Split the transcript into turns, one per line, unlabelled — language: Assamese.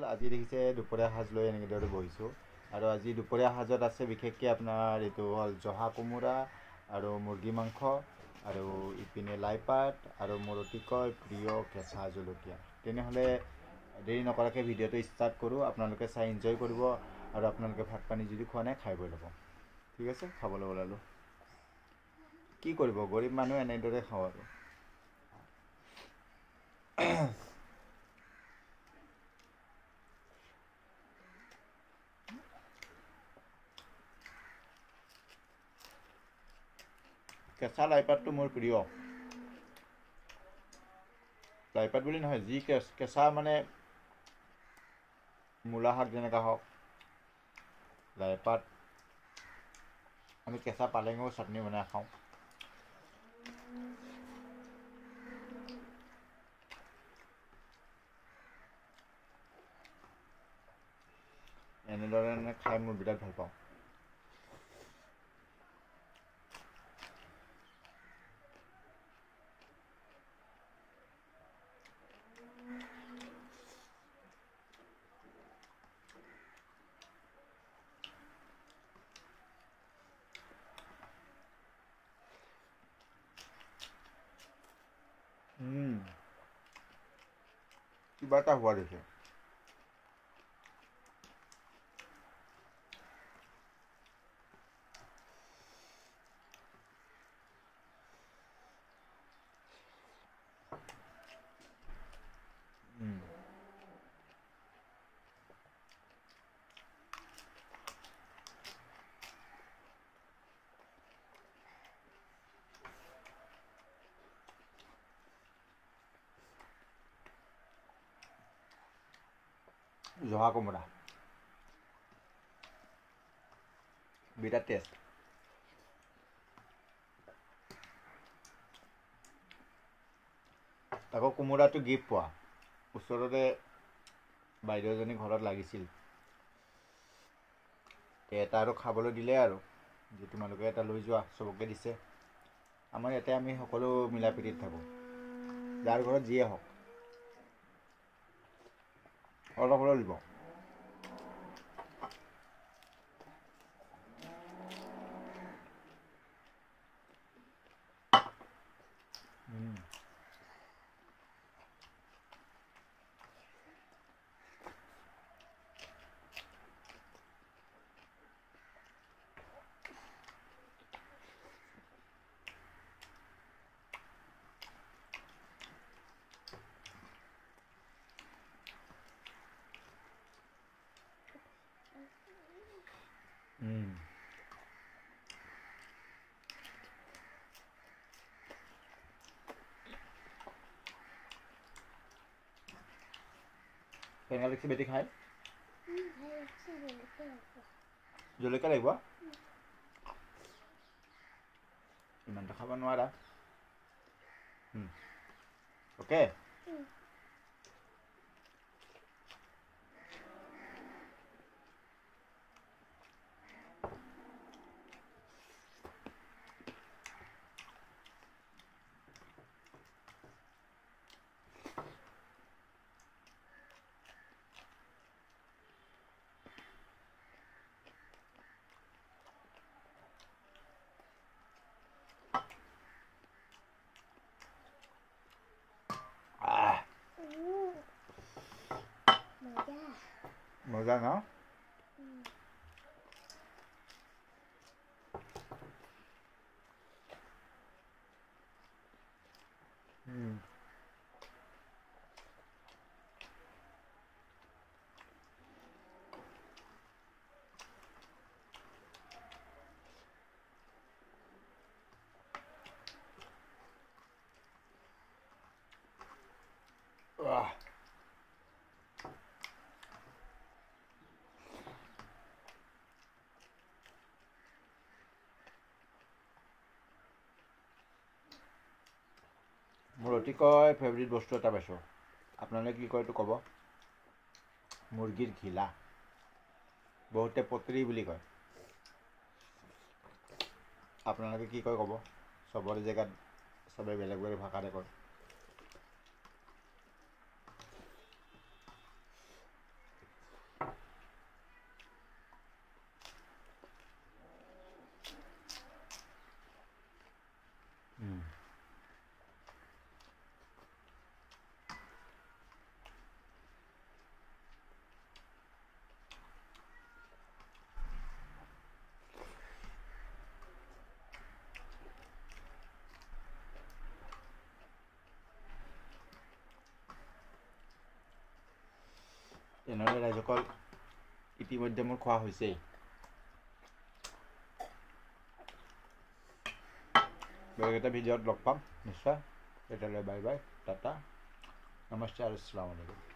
আজি দেখিছে দুপৰীয়া সাজ লৈ এনেদৰে বহিছোঁ আৰু আজি দুপৰীয়া সাজত আছে বিশেষকৈ আপোনাৰ এইটো হ'ল জহা কোমোৰা আৰু মুৰ্গী মাংস আৰু ইপিনে লাই পাত আৰু মোৰ অতিকৈ প্ৰিয় কেঁচা জলকীয়া। তেনেহ'লে দেৰি নকৰাকৈ ভিডিঅ'টো ষ্টাৰ্ট কৰোঁ। আপোনালোকে চাই এনজয় কৰিব আৰু আপোনালোকে ভাত পানী যদি খোৱা নাই খাই বৈ ল'ব। ঠিক আছে, খাবলৈ ওলালোঁ। কি কৰিব, গৰীব মানুহ এনেদৰে খাওঁ আৰু। কেঁচা লাইপাতটো মোৰ প্ৰিয়। লাইপাত বুলি নহয়, যি কেঁচা মানে মূলা শাক যেনেকুৱা হওক, লাইপাত, আমি কেঁচা পালেঙৰো চাটনি বনাই খাওঁ। এনেদৰে খাই মই বিৰাট ভাল পাওঁ। কিবা এটা সোৱাদ হৈছে। জহা কোমোৰা বিৰাট টেষ্ট। আকৌ কোমোৰাটো গিফ্ট পোৱা, ওচৰতে বাইদেউ এজনী ঘৰত লাগিছিল, এটা আৰু খাবলৈ দিলে আৰু যে তোমালোকে এটা লৈ যোৱা, চবকে দিছে। আমাৰ ইয়াতে আমি সকলো মিলা প্ৰীতিত থাকোঁ, যাৰ ঘৰত যিয়ে হওক অলপ হ'লেও দিব। কেনেকুৱা লাগিছে বেটি খাই? জলকীয়া লাগিব? ইমানটো খাব নোৱাৰা। অ'কে। মজা ন? মোৰ অতিকৈ ফেভৰিট বস্তু এটা পাইছোঁ, আপোনালোকে কি কয় এইটো ক'ব। মুৰ্গীৰ ঘিলা, বহুতে পটৰি বুলি কয়, আপোনালোকে কি কয় ক'ব। চবৰে জেগাত চবে বেলেগ বেলেগ ভাষাৰে কয়। এনেদৰে ৰাইজসকল ইতিমধ্যে মোৰ খোৱা হৈছেই। বেলেগ এটা ভিডিঅ'ত লগ পাম নিশ্চয়। তেতিয়াহ'লে বাই বাই, টাটা, নমস্তে আৰু আসসালামু আলাইকুম।